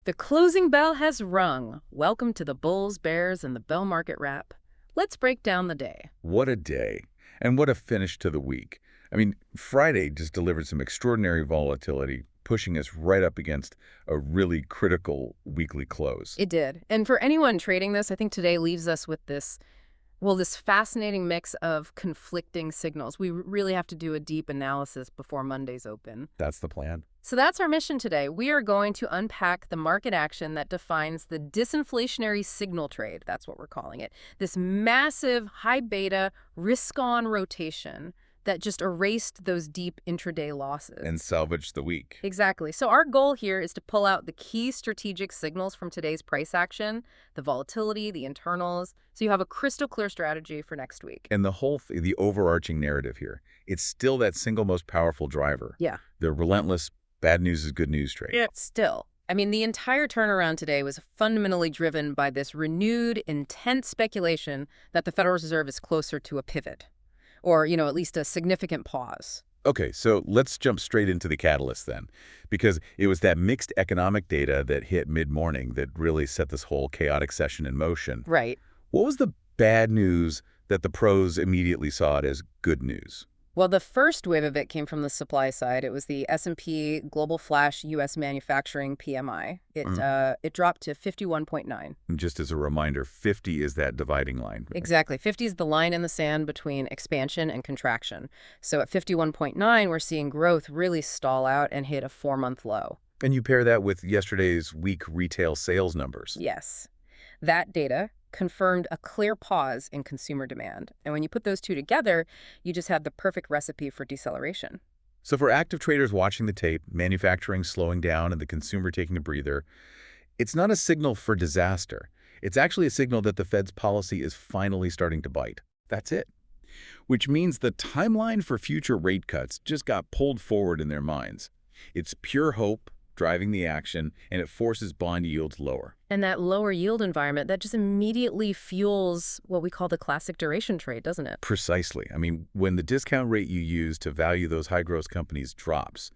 The closing bell has rung. Welcome to the Bulls, Bears, and the Bell Market Wrap. Let's break down the day. What a day. And what a finish to the week. I mean, Friday just delivered some extraordinary volatility, pushing us right up against a really critical weekly close. It did. And for anyone trading this, I think today leaves us with this fascinating mix of conflicting signals. We really have to do a deep analysis before Monday's open. That's the plan. So that's our mission today. We are going to unpack the market action that defines the disinflationary signal trade. That's what we're calling it. This massive, high beta, risk-on rotation that just erased those deep intraday losses. And salvaged the week. Exactly. So our goal here is to pull out the key strategic signals from today's price action, the volatility, the internals, so you have a crystal clear strategy for next week. And the overarching narrative here, it's still that single most powerful driver. Yeah. The relentless bad news is good news trade. Yeah. Still. I mean, the entire turnaround today was fundamentally driven by this renewed, intense speculation that the Federal Reserve is closer to a pivot. Or, at least a significant pause. Okay, so let's jump straight into the catalyst then, because it was that mixed economic data that hit mid-morning that really set this whole chaotic session in motion. Right. What was the bad news that the pros immediately saw it as good news? Well, the first wave of it came from the supply side. It was the S&P Global Flash U.S. Manufacturing PMI. It dropped to 51.9. And just as a reminder, 50 is that dividing line. Right? Exactly. 50 is the line in the sand between expansion and contraction. So at 51.9, we're seeing growth really stall out and hit a 4-month low. And you pair that with yesterday's weak retail sales numbers. Yes. That data confirmed a clear pause in consumer demand. And when you put those two together, you just have the perfect recipe for deceleration. So for active traders watching the tape, manufacturing slowing down and the consumer taking a breather, it's not a signal for disaster. It's actually a signal that the Fed's policy is finally starting to bite. That's it. Which means the timeline for future rate cuts just got pulled forward in their minds. It's pure hope driving the action, and it forces bond yields lower. And that lower yield environment, that just immediately fuels what we call the classic duration trade, doesn't it? Precisely. I mean, when the discount rate you use to value those high-growth companies drops,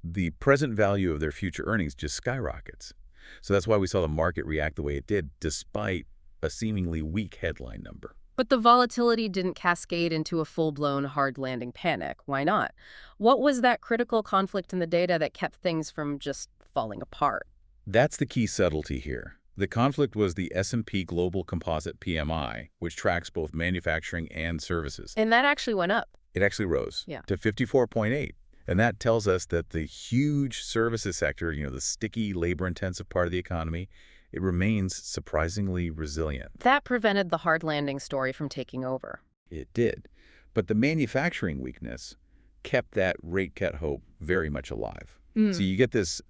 the present value of their future earnings just skyrockets. So that's why we saw the market react the way it did, despite a seemingly weak headline number. But the volatility didn't cascade into a full-blown hard landing panic. Why not? What was that critical conflict in the data that kept things from just falling apart? That's the key subtlety here. The conflict was the S&P Global Composite PMI, which tracks both manufacturing and services. And that actually went up. It actually rose to 54.8. And that tells us that the huge services sector, the sticky, labor-intensive part of the economy, it remains surprisingly resilient. That prevented the hard landing story from taking over. It did. But the manufacturing weakness kept that rate cut hope very much alive. So you get this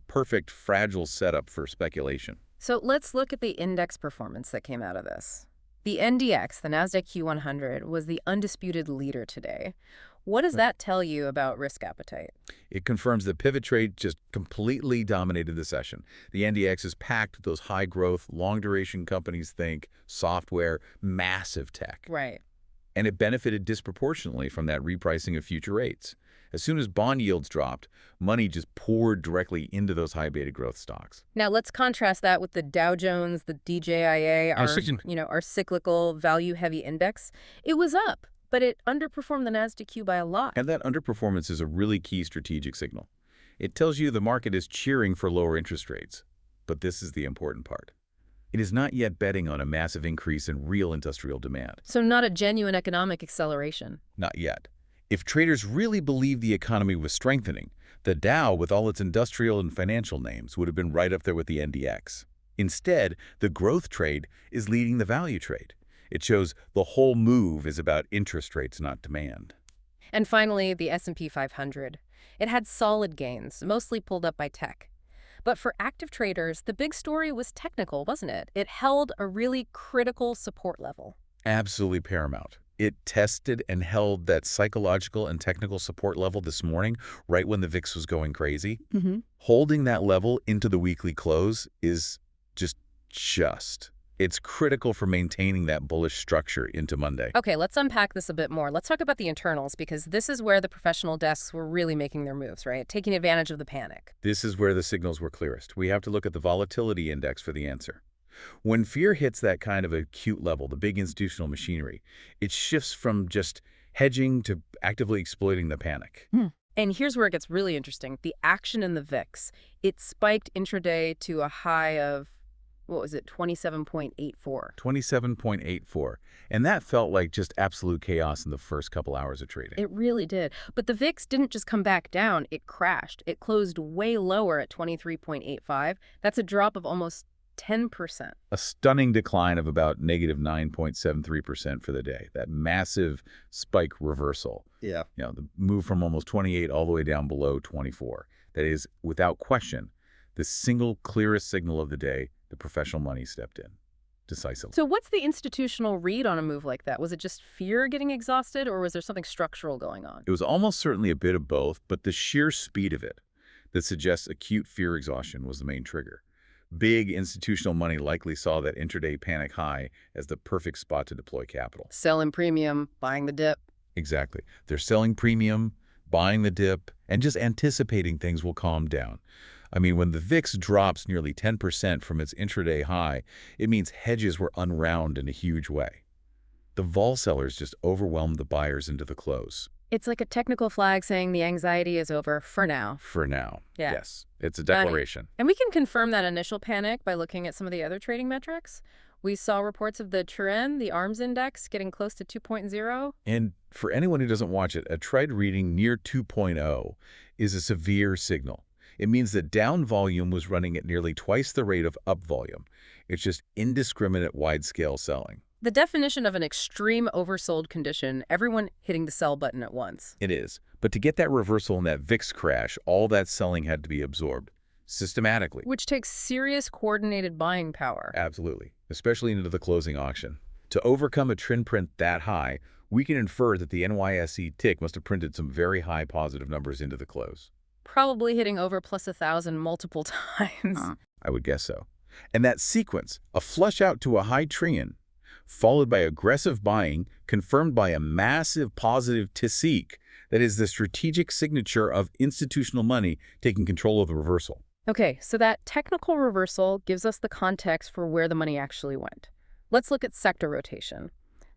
perfect, fragile setup for speculation. So let's look at the index performance that came out of this. The NDX, the Nasdaq Q100, was the undisputed leader today. What does that tell you about risk appetite? It confirms that pivot trade just completely dominated the session. The NDX is packed with those high-growth, long-duration companies, think software, massive tech. Right. And it benefited disproportionately from that repricing of future rates. As soon as bond yields dropped, money just poured directly into those high-beta growth stocks. Now, let's contrast that with the Dow Jones, the DJIA, our cyclical, value-heavy index. It was up, but it underperformed the Nasdaq Q by a lot. And that underperformance is a really key strategic signal. It tells you the market is cheering for lower interest rates. But this is the important part. It is not yet betting on a massive increase in real industrial demand. So not a genuine economic acceleration. Not yet. If traders really believed the economy was strengthening, the Dow, with all its industrial and financial names, would have been right up there with the NDX. Instead, the growth trade is leading the value trade. It shows the whole move is about interest rates, not demand. And finally, the S&P 500. It had solid gains, mostly pulled up by tech. But for active traders, the big story was technical, wasn't it? It held a really critical support level. Absolutely paramount. It tested and held that psychological and technical support level this morning, right when the VIX was going crazy. Holding that level into the weekly close is just. It's critical for maintaining that bullish structure into Monday. Okay, let's unpack this a bit more. Let's talk about the internals, because this is where the professional desks were really making their moves, right? Taking advantage of the panic. This is where the signals were clearest. We have to look at the volatility index for the answer. When fear hits that kind of acute level, the big institutional machinery, it shifts from just hedging to actively exploiting the panic. And here's where it gets really interesting. The action in the VIX, it spiked intraday to a high of, what was it, 27.84. 27.84. And that felt like just absolute chaos in the first couple hours of trading. It really did. But the VIX didn't just come back down, it crashed. It closed way lower at 23.85. That's a drop of almost 10%. A stunning decline of about negative 9.73% for the day. That massive spike reversal. Yeah. The move from almost 28 all the way down below 24. That is, without question, the single clearest signal of the day. The professional money stepped in decisively. So what's the institutional read on a move like that? Was it just fear getting exhausted, or was there something structural going on? It was almost certainly a bit of both, but the sheer speed of it that suggests acute fear exhaustion was the main trigger. Big institutional money likely saw that intraday panic high as the perfect spot to deploy capital. Selling premium, buying the dip. Exactly. They're selling premium, buying the dip, and just anticipating things will calm down. I mean, when the VIX drops nearly 10% from its intraday high, it means hedges were unwound in a huge way. The vol sellers just overwhelmed the buyers into the close. It's like a technical flag saying the anxiety is over for now. For now. Yeah. Yes. It's a declaration. And we can confirm that initial panic by looking at some of the other trading metrics. We saw reports of the TRIN, the arms index, getting close to 2.0. And for anyone who doesn't watch it, a TRIN reading near 2.0 is a severe signal. It means that down volume was running at nearly twice the rate of up volume. It's just indiscriminate wide-scale selling. The definition of an extreme oversold condition, everyone hitting the sell button at once. It is. But to get that reversal in that VIX crash, all that selling had to be absorbed systematically. Which takes serious coordinated buying power. Absolutely, especially into the closing auction. To overcome a TRIN print that high, we can infer that the NYSE tick must have printed some very high positive numbers into the close. Probably hitting over plus 1,000 multiple times. I would guess so. And that sequence, a flush out to a high TRIN, followed by aggressive buying, confirmed by a massive positive TSEC, that is the strategic signature of institutional money taking control of the reversal. Okay, so that technical reversal gives us the context for where the money actually went. Let's look at sector rotation.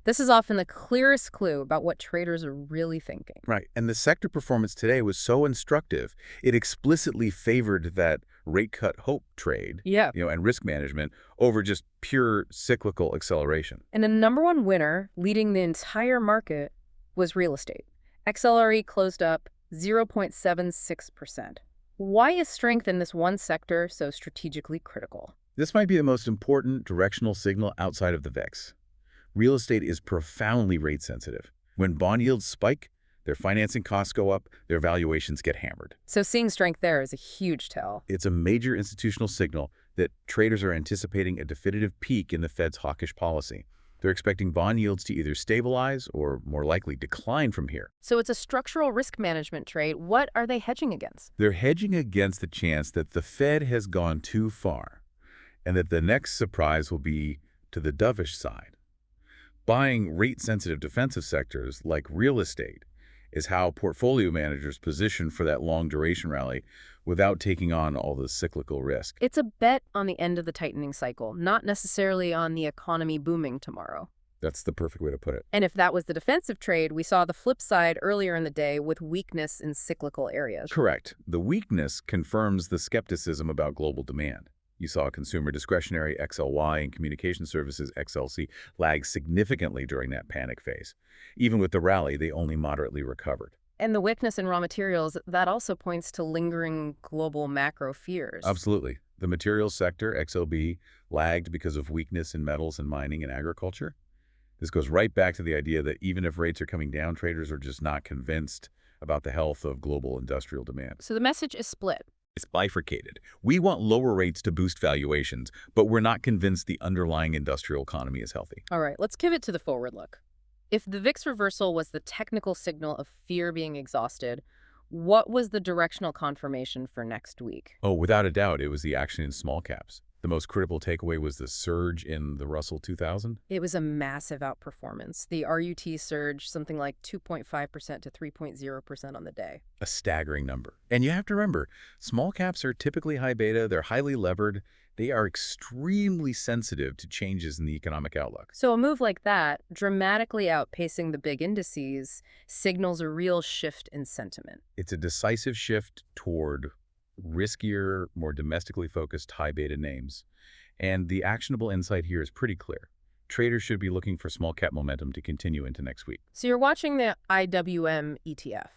This is often the clearest clue about what traders are really thinking. Right, and the sector performance today was so instructive, it explicitly favored that rate cut hope trade, and risk management over just pure cyclical acceleration. And the number one winner leading the entire market was real estate. XLRE closed up 0.76%. Why is strength in this one sector so strategically critical? This might be the most important directional signal outside of the VIX. Real estate is profoundly rate sensitive. When bond yields spike, their financing costs go up, their valuations get hammered. So seeing strength there is a huge tell. It's a major institutional signal that traders are anticipating a definitive peak in the Fed's hawkish policy. They're expecting bond yields to either stabilize or, more likely, decline from here. So it's a structural risk management trade. What are they hedging against? They're hedging against the chance that the Fed has gone too far and that the next surprise will be to the dovish side. Buying rate-sensitive defensive sectors like real estate is how portfolio managers position for that long-duration rally without taking on all the cyclical risk. It's a bet on the end of the tightening cycle, not necessarily on the economy booming tomorrow. That's the perfect way to put it. And if that was the defensive trade, we saw the flip side earlier in the day with weakness in cyclical areas. Correct. The weakness confirms the skepticism about global demand. You saw consumer discretionary XLY and communication services XLC lag significantly during that panic phase. Even with the rally, they only moderately recovered. And the weakness in raw materials, that also points to lingering global macro fears. Absolutely. The materials sector, XLB, lagged because of weakness in metals and mining and agriculture. This goes right back to the idea that even if rates are coming down, traders are just not convinced about the health of global industrial demand. So the message is split. It's bifurcated. We want lower rates to boost valuations, but we're not convinced the underlying industrial economy is healthy. All right, let's pivot to the forward look. If the VIX reversal was the technical signal of fear being exhausted, what was the directional confirmation for next week? Oh, without a doubt, it was the action in small caps. The most critical takeaway was the surge in the Russell 2000. It was a massive outperformance. The RUT surged something like 2.5% to 3.0% on the day. A staggering number. And you have to remember, small caps are typically high beta, they're highly levered, they are extremely sensitive to changes in the economic outlook. So a move like that, dramatically outpacing the big indices, signals a real shift in sentiment. It's a decisive shift toward riskier, more domestically focused high beta names. And the actionable insight here is pretty clear. Traders should be looking for small cap momentum to continue into next week. So you're watching the IWM ETF.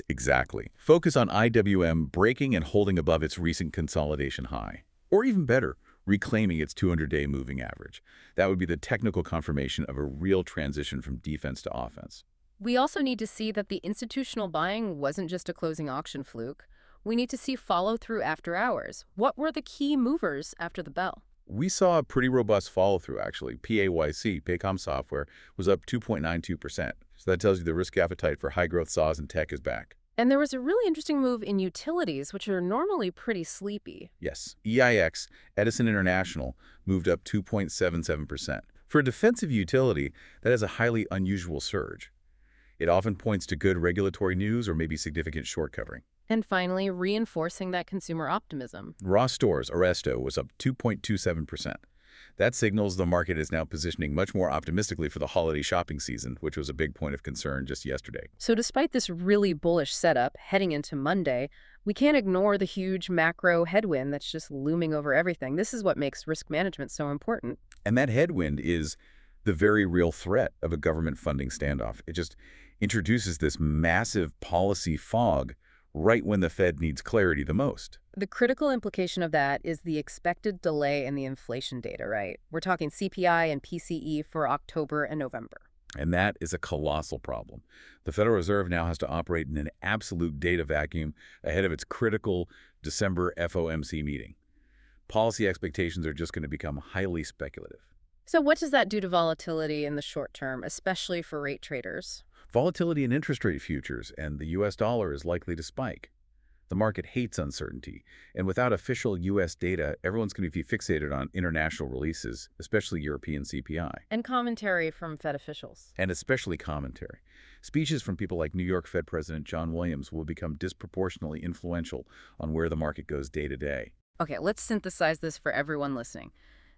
Exactly. Focus on IWM breaking and holding above its recent consolidation high. Or even better, reclaiming its 200-day moving average. That would be the technical confirmation of a real transition from defense to offense. We also need to see that the institutional buying wasn't just a closing auction fluke. We need to see follow-through after hours. What were the key movers after the bell? We saw a pretty robust follow-through, actually. PAYC, Paycom Software, was up 2.92%. So that tells you the risk appetite for high-growth SaaS and tech is back. And there was a really interesting move in utilities, which are normally pretty sleepy. Yes, EIX, Edison International, moved up 2.77%. For a defensive utility, that is a highly unusual surge. It often points to good regulatory news or maybe significant short covering. And finally, reinforcing that consumer optimism. Ross Stores, Aresto, was up 2.27%. That signals the market is now positioning much more optimistically for the holiday shopping season, which was a big point of concern just yesterday. So despite this really bullish setup heading into Monday, we can't ignore the huge macro headwind that's just looming over everything. This is what makes risk management so important. And that headwind is the very real threat of a government funding standoff. It just introduces this massive policy fog right when the Fed needs clarity the most. The critical implication of that is the expected delay in the inflation data, right? We're talking CPI and PCE for October and November. And that is a colossal problem. The Federal Reserve now has to operate in an absolute data vacuum ahead of its critical December FOMC meeting. Policy expectations are just going to become highly speculative. So what does that do to volatility in the short term, especially for rate traders? Volatility in interest rate futures and the U.S. dollar is likely to spike. The market hates uncertainty, and without official U.S. data, everyone's going to be fixated on international releases, especially European CPI. And commentary from Fed officials. And especially commentary. Speeches from people like New York Fed President John Williams will become disproportionately influential on where the market goes day to day. Okay, let's synthesize this for everyone listening.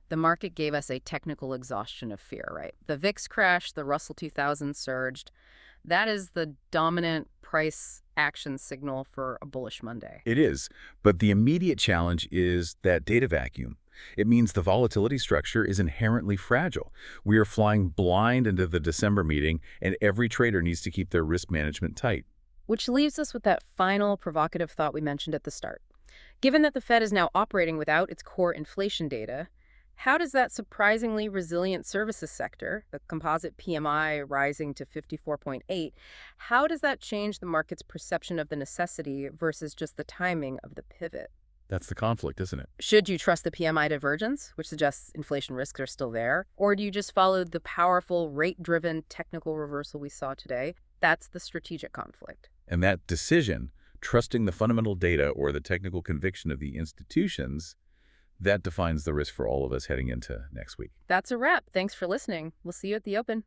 The market gave us a technical exhaustion of fear, right? The VIX crashed, the Russell 2000 surged. That is the dominant price action signal for a bullish Monday. It is, but the immediate challenge is that data vacuum. It means the volatility structure is inherently fragile. We are flying blind into the December meeting, and every trader needs to keep their risk management tight. Which leaves us with that final provocative thought we mentioned at the start. Given that the Fed is now operating without its core inflation data, how does that surprisingly resilient services sector, the composite PMI rising to 54.8, how does that change the market's perception of the necessity versus just the timing of the pivot? That's the conflict, isn't it? Should you trust the PMI divergence, which suggests inflation risks are still there? Or do you just follow the powerful, rate-driven technical reversal we saw today? That's the strategic conflict. And that decision, trusting the fundamental data or the technical conviction of the institutions, that defines the risk for all of us heading into next week. That's a wrap. Thanks for listening. We'll see you at the open.